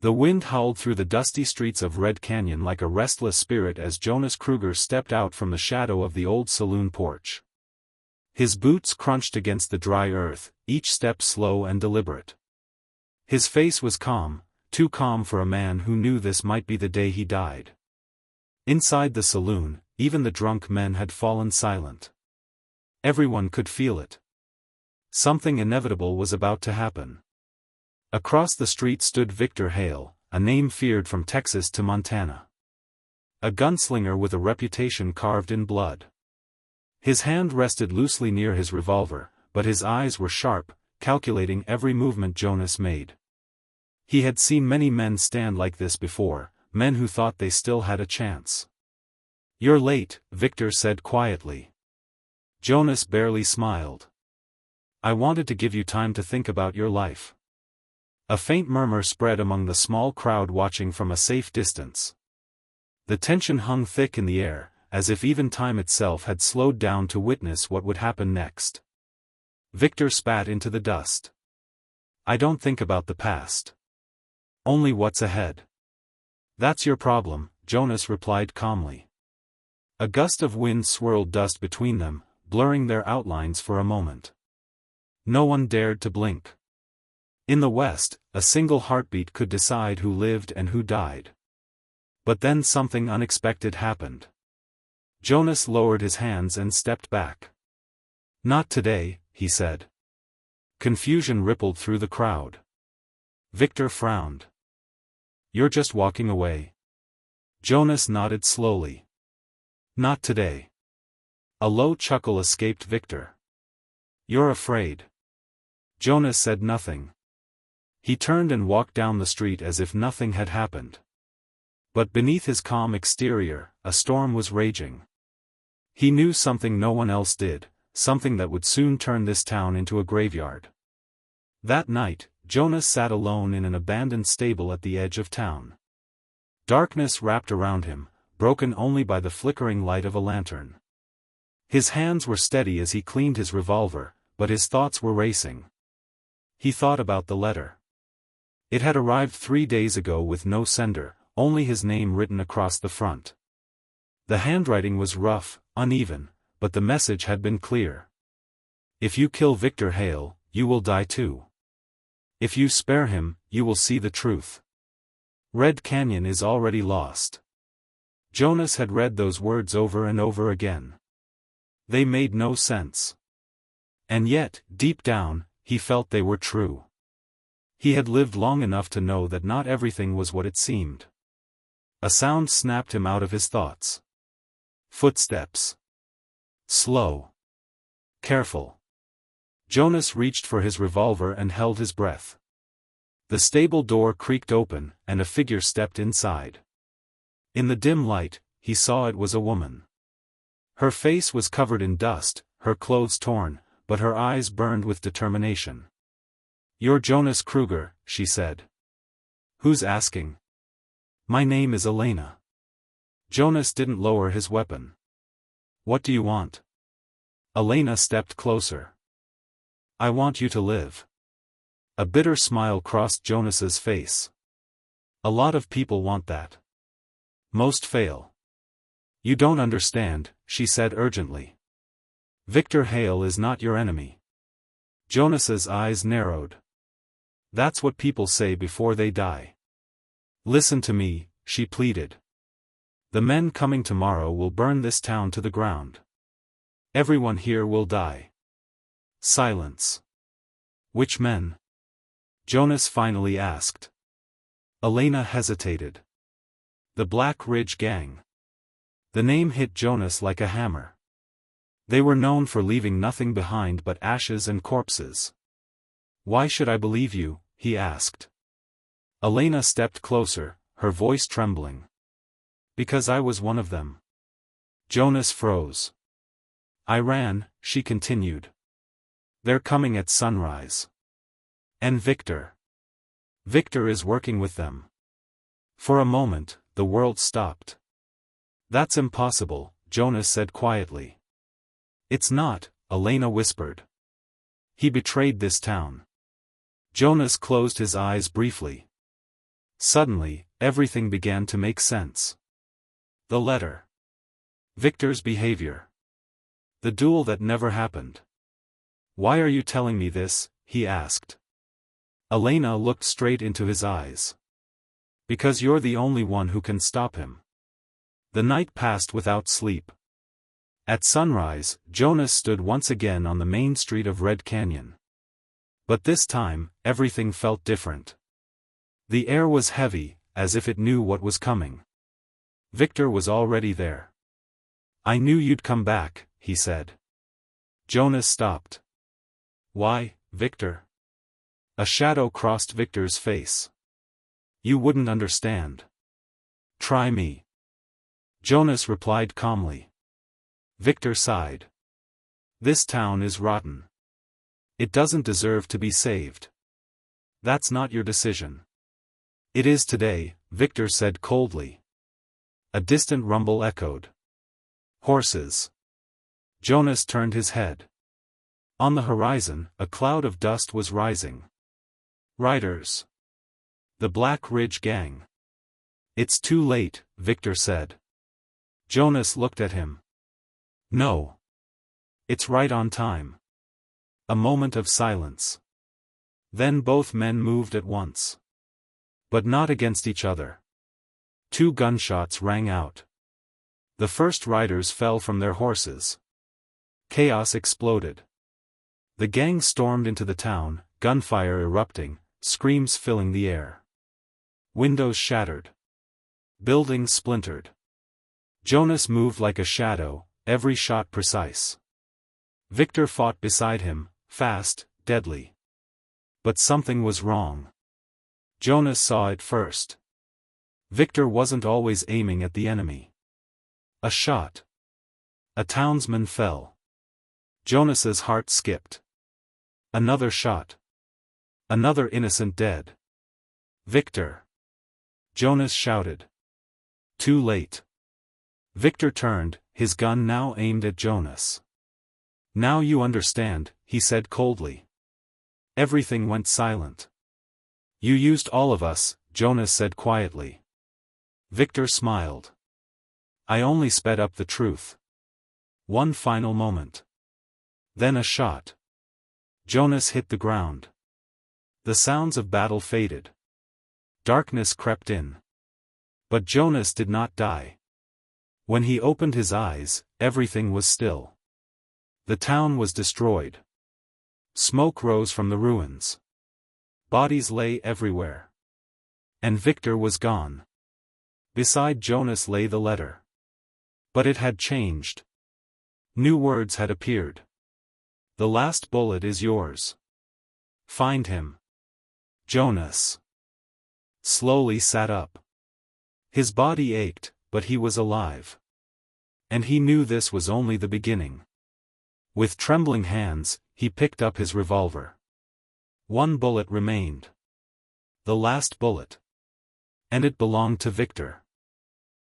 The wind howled through the dusty streets of Red Canyon like a restless spirit as Jonas Kruger stepped out from the shadow of the old saloon porch. His boots crunched against the dry earth, each step slow and deliberate. His face was calm, too calm for a man who knew this might be the day he died. Inside the saloon, even the drunk men had fallen silent. Everyone could feel it. Something inevitable was about to happen. Across the street stood Victor Hale, a name feared from Texas to Montana. A gunslinger with a reputation carved in blood. His hand rested loosely near his revolver, but his eyes were sharp, calculating every movement Jonas made. He had seen many men stand like this before, men who thought they still had a chance. "You're late," Victor said quietly. Jonas barely smiled. "I wanted to give you time to think about your life." A faint murmur spread among the small crowd watching from a safe distance. The tension hung thick in the air, as if even time itself had slowed down to witness what would happen next. Victor spat into the dust. "I don't think about the past. Only what's ahead." "That's your problem," Jonas replied calmly. A gust of wind swirled dust between them, blurring their outlines for a moment. No one dared to blink. In the West, a single heartbeat could decide who lived and who died. But then something unexpected happened. Jonas lowered his hands and stepped back. "Not today," he said. Confusion rippled through the crowd. Victor frowned. "You're just walking away?" Jonas nodded slowly. "Not today." A low chuckle escaped Victor. "You're afraid." Jonas said nothing. He turned and walked down the street as if nothing had happened. But beneath his calm exterior, a storm was raging. He knew something no one else did, something that would soon turn this town into a graveyard. That night, Jonas sat alone in an abandoned stable at the edge of town. Darkness wrapped around him, broken only by the flickering light of a lantern. His hands were steady as he cleaned his revolver, but his thoughts were racing. He thought about the letter. It had arrived 3 days ago with no sender, only his name written across the front. The handwriting was rough, uneven, but the message had been clear. "If you kill Victor Hale, you will die too. If you spare him, you will see the truth. Red Canyon is already lost." Jonas had read those words over and over again. They made no sense. And yet, deep down, he felt they were true. He had lived long enough to know that not everything was what it seemed. A sound snapped him out of his thoughts. Footsteps. Slow. Careful. Jonas reached for his revolver and held his breath. The stable door creaked open, and a figure stepped inside. In the dim light, he saw it was a woman. Her face was covered in dust, her clothes torn, but her eyes burned with determination. "You're Jonas Kruger," she said. "Who's asking?" "My name is Elena." Jonas didn't lower his weapon. "What do you want?" Elena stepped closer. "I want you to live." A bitter smile crossed Jonas's face. "A lot of people want that. Most fail." "You don't understand," she said urgently. "Victor Hale is not your enemy." Jonas's eyes narrowed. "That's what people say before they die." "Listen to me," she pleaded. "The men coming tomorrow will burn this town to the ground. Everyone here will die." Silence. "Which men?" Jonas finally asked. Elena hesitated. "The Black Ridge Gang." The name hit Jonas like a hammer. They were known for leaving nothing behind but ashes and corpses. "Why should I believe you?" he asked. Elena stepped closer, her voice trembling. "Because I was one of them." Jonas froze. "I ran," she continued. "They're coming at sunrise. And Victor. Victor is working with them." For a moment, the world stopped. "That's impossible," Jonas said quietly. "It's not," Elena whispered. "He betrayed this town." Jonas closed his eyes briefly. Suddenly, everything began to make sense. The letter. Victor's behavior. The duel that never happened. "Why are you telling me this?" he asked. Elena looked straight into his eyes. "Because you're the only one who can stop him." The night passed without sleep. At sunrise, Jonas stood once again on the main street of Red Canyon. But this time, everything felt different. The air was heavy, as if it knew what was coming. Victor was already there. "I knew you'd come back," he said. Jonas stopped. "Why, Victor?" A shadow crossed Victor's face. "You wouldn't understand." "Try me." Jonas replied calmly. Victor sighed. "This town is rotten. It doesn't deserve to be saved." "That's not your decision." "It is today," Victor said coldly. A distant rumble echoed. "Horses." Jonas turned his head. On the horizon, a cloud of dust was rising. "Riders. The Black Ridge Gang." "It's too late," Victor said. Jonas looked at him. "No. It's right on time." A moment of silence. Then both men moved at once. But not against each other. 2 gunshots rang out. The first riders fell from their horses. Chaos exploded. The gang stormed into the town, gunfire erupting, screams filling the air. Windows shattered. Buildings splintered. Jonas moved like a shadow, every shot precise. Victor fought beside him, fast, deadly. But something was wrong. Jonas saw it first. Victor wasn't always aiming at the enemy. A shot. A townsman fell. Jonas's heart skipped. Another shot. Another innocent dead. "Victor!" Jonas shouted. Too late. Victor turned, his gun now aimed at Jonas. "Now you understand," he said coldly. Everything went silent. "You used all of us," Jonas said quietly. Victor smiled. "I only sped up the truth." One final moment. Then a shot. Jonas hit the ground. The sounds of battle faded. Darkness crept in. But Jonas did not die. When he opened his eyes, everything was still. The town was destroyed. Smoke rose from the ruins. Bodies lay everywhere. And Victor was gone. Beside Jonas lay the letter. But it had changed. New words had appeared. "The last bullet is yours. Find him." Jonas slowly sat up. His body ached, but he was alive. And he knew this was only the beginning. With trembling hands, he picked up his revolver. 1 bullet remained. The last bullet. And it belonged to Victor.